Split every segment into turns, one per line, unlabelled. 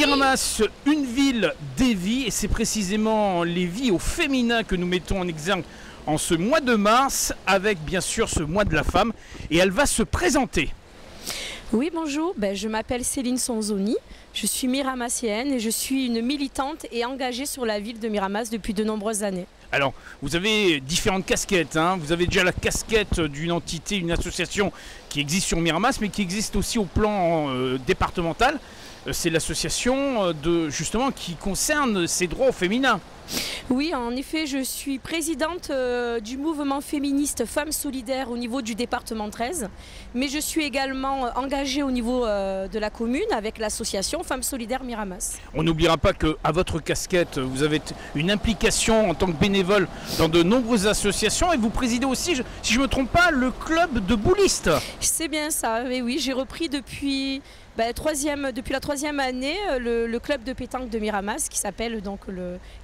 Miramas, une ville des vies, et c'est précisément les vies au féminin que nous mettons en exergue en ce mois de mars, avec bien sûr ce mois de la femme, et elle va se présenter.
Oui, bonjour, je m'appelle Céline Sonzoni, je suis miramassienne et je suis une militante et engagée sur la ville de Miramas depuis de nombreuses années.
Alors, vous avez différentes casquettes, hein. Vous avez déjà la casquette d'une entité, une association qui existe sur Miramas, mais qui existe aussi au plan départemental. C'est l'association justement qui concerne ces droits aux féminins.
Oui, en effet, je suis présidente du mouvement féministe Femmes Solidaires au niveau du département 13, mais je suis également engagée au niveau de la commune avec l'association Femmes Solidaires Miramas.
On n'oubliera pas qu'à votre casquette, vous avez une implication en tant que bénévole dans de nombreuses associations et vous présidez aussi, si je ne me trompe pas, le club de boulistes.
C'est bien ça, oui, j'ai repris depuis la troisième année le club de pétanque de Miramas qui s'appelle donc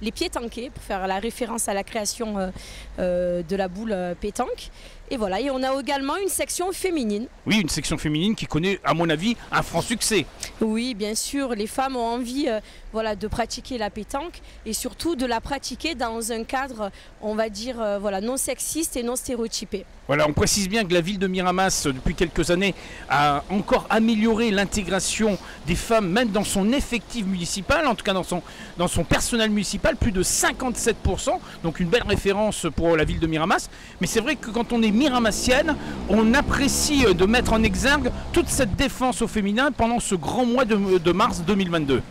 les Pétanqués pour faire la référence à la création de la boule pétanque. Et voilà, et on a également une section féminine.
Oui, une section féminine qui connaît, à mon avis, un franc succès.
Oui, bien sûr, les femmes ont envie de pratiquer la pétanque et surtout de la pratiquer dans un cadre, on va dire, non sexiste et non stéréotypé.
Voilà, on précise bien que la ville de Miramas, depuis quelques années, a encore amélioré l'intégration des femmes, même dans son effectif municipal, en tout cas dans son personnel municipal, plus de 57%, donc une belle référence pour la ville de Miramas. Mais c'est vrai que quand on est miramassienne, on apprécie de mettre en exergue toute cette défense au féminin pendant ce grand mois de mars 2022.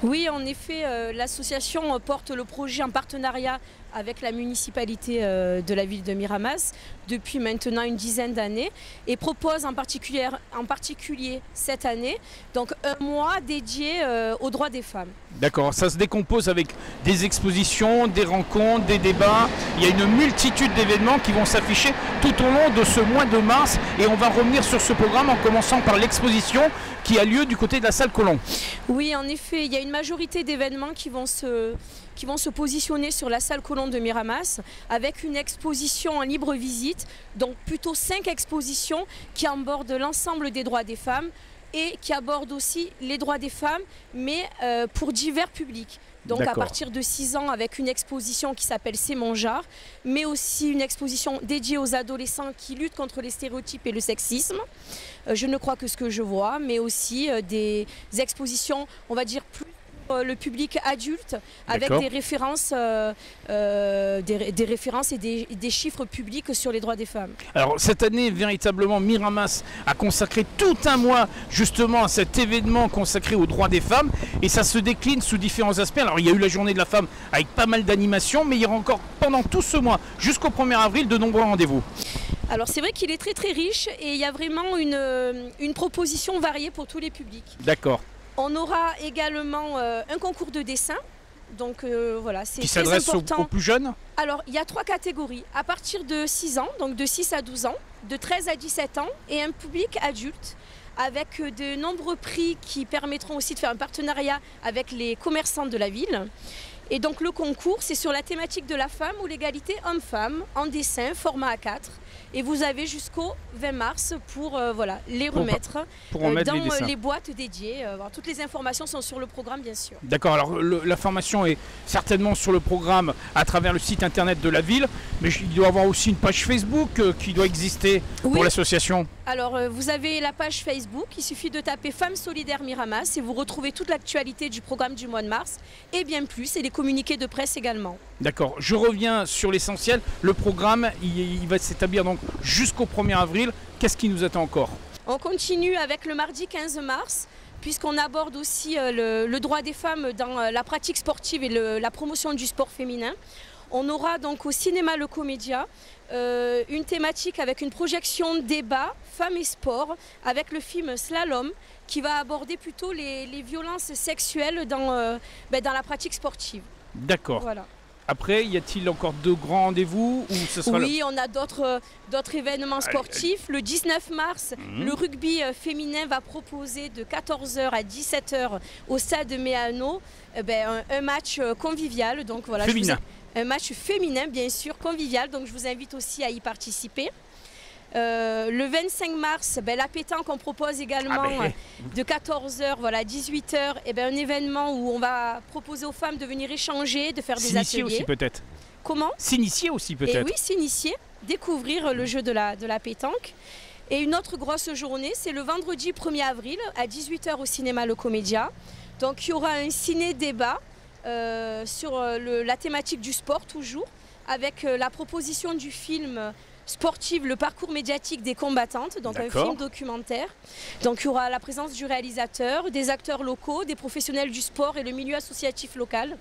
Oui, en effet, l'association porte le projet en partenariat avec la municipalité de la ville de Miramas depuis maintenant une dizaine d'années et propose en particulier cette année donc un mois dédié aux droits des femmes.
D'accord, ça se décompose avec des expositions, des rencontres, des débats. Il y a une multitude d'événements qui vont s'afficher tout au long de ce mois de mars et on va revenir sur ce programme en commençant par l'exposition qui a lieu du côté de la salle Colomb.
Oui, en effet, il y a une majorité d'événements qui vont se positionner sur la salle Colomb de Miramas avec une exposition en libre visite, donc plutôt 5 expositions qui abordent l'ensemble des droits des femmes et qui abordent aussi les droits des femmes, mais pour divers publics. Donc à partir de 6 ans avec une exposition qui s'appelle C'est mon genre, mais aussi une exposition dédiée aux adolescents qui luttent contre les stéréotypes et le sexisme. Je ne crois que ce que je vois, mais aussi des expositions, on va dire, plus le public adulte avec des références et des chiffres publics sur les droits des femmes.
Alors cette année véritablement Miramas a consacré tout un mois justement à cet événement consacré aux droits des femmes et ça se décline sous différents aspects. Alors il y a eu la journée de la femme avec pas mal d'animations, mais il y aura encore pendant tout ce mois jusqu'au 1er avril de nombreux rendez-vous.
Alors c'est vrai qu'il est très très riche et il y a vraiment une proposition variée pour tous les publics.
D'accord.
On aura également un concours de dessin, donc voilà, c'est
qui s'adresse aux plus jeunes.
Alors il y a 3 catégories, à partir de 6 ans, donc de 6 à 12 ans, de 13 à 17 ans et un public adulte avec de nombreux prix qui permettront aussi de faire un partenariat avec les commerçants de la ville. Et donc le concours, c'est sur la thématique de la femme ou l'égalité homme-femme en dessin, format A4. Et vous avez jusqu'au 20 mars pour les remettre dans les boîtes dédiées. Toutes les informations sont sur le programme, bien sûr.
D'accord, alors la formation est certainement sur le programme à travers le site internet de la ville, mais il doit y avoir aussi une page Facebook qui doit exister pour l'association.
Alors vous avez la page Facebook, il suffit de taper Femmes Solidaires Miramas et vous retrouvez toute l'actualité du programme du mois de mars et bien plus, et les communiqués de presse également. D'accord,
je reviens sur l'essentiel. Le programme, il va s'établir donc jusqu'au 1er avril. Qu'est-ce qui nous attend encore?
On continue avec le mardi 15 mars, puisqu'on aborde aussi le droit des femmes dans la pratique sportive et la promotion du sport féminin. On aura donc au cinéma Le Comédia une thématique avec une projection débat femmes et sport avec le film Slalom qui va aborder plutôt les violences sexuelles dans la pratique sportive.
D'accord.
Voilà.
Après, y a-t-il encore de grands rendez-vous ou ce sera
Oui, on a d'autres événements sportifs. Le 19 mars, le rugby féminin va proposer de 14 h à 17 h au stade Méano un match convivial. Donc, voilà,
féminin.
Un match féminin, bien sûr, convivial. Donc je vous invite aussi à y participer. Le 25 mars, la pétanque, on propose également de 14h à 18h un événement où on va proposer aux femmes de venir échanger, de faire des ateliers.
S'initier aussi peut-être.
Comment?
S'initier aussi peut-être.
Et oui, s'initier, découvrir le jeu de la pétanque. Et une autre grosse journée, c'est le vendredi 1er avril à 18h au cinéma Le Comédia. Donc il y aura un ciné-débat sur la thématique du sport toujours, avec la proposition du film sportif Le parcours médiatique des combattantes, donc un film documentaire. Donc il y aura la présence du réalisateur, des acteurs locaux, des professionnels du sport et le milieu associatif local,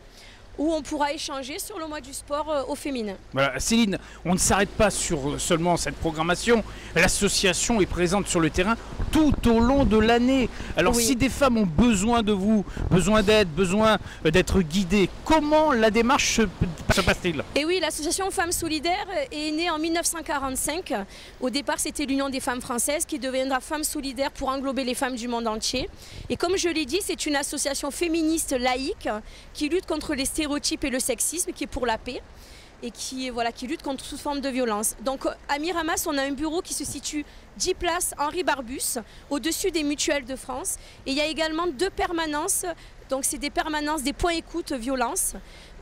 où on pourra échanger sur le mois du sport au féminin.
Voilà, Céline, on ne s'arrête pas sur seulement cette programmation. L'association est présente sur le terrain tout au long de l'année. Alors si des femmes ont besoin de vous, besoin d'aide, besoin d'être guidées, comment la démarche se passe-t-il?
Et oui, l'association Femmes Solidaires est née en 1945. Au départ, c'était l'Union des femmes françaises qui deviendra Femmes Solidaires pour englober les femmes du monde entier. Et comme je l'ai dit, c'est une association féministe laïque qui lutte contre les stéréotypes et le sexisme, qui est pour la paix et qui lutte contre toute forme de violence. Donc à Miramas, on a un bureau qui se situe 10 places Henri Barbus, au-dessus des mutuelles de France. Et il y a également 2 permanences, donc c'est des permanences des points écoute violence.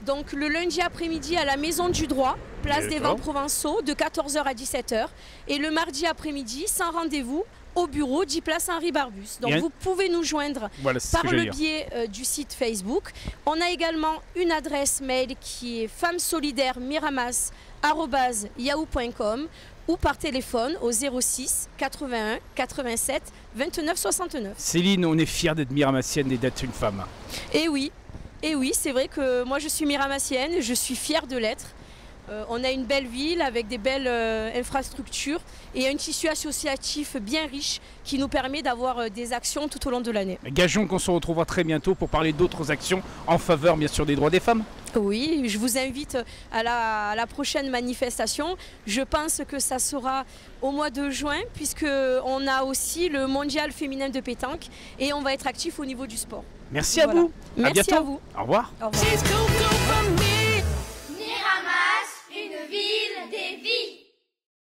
Donc le lundi après-midi à la Maison du Droit, place des Vents Provençaux, de 14h à 17h. Et le mardi après-midi, sans rendez-vous, au bureau 10 places Henri Barbus. Donc vous pouvez nous joindre par le biais du site Facebook. On a également une adresse mail qui est femmessolidairesmiramas@yahoo.com ou par téléphone au 06 81 87 29 69.
Céline, on est fiers d'être miramassienne et d'être une femme.
Et oui, c'est vrai que moi je suis miramassienne et je suis fière de l'être. On a une belle ville avec des belles infrastructures et un tissu associatif bien riche qui nous permet d'avoir des actions tout au long de l'année.
Gageons qu'on se retrouvera très bientôt pour parler d'autres actions en faveur bien sûr des droits des femmes.
Oui, je vous invite à la prochaine manifestation. Je pense que ça sera au mois de juin puisqu'on a aussi le mondial féminin de pétanque et on va être actif au niveau du sport.
Merci à vous.
Merci à vous.
Au revoir.
Au revoir.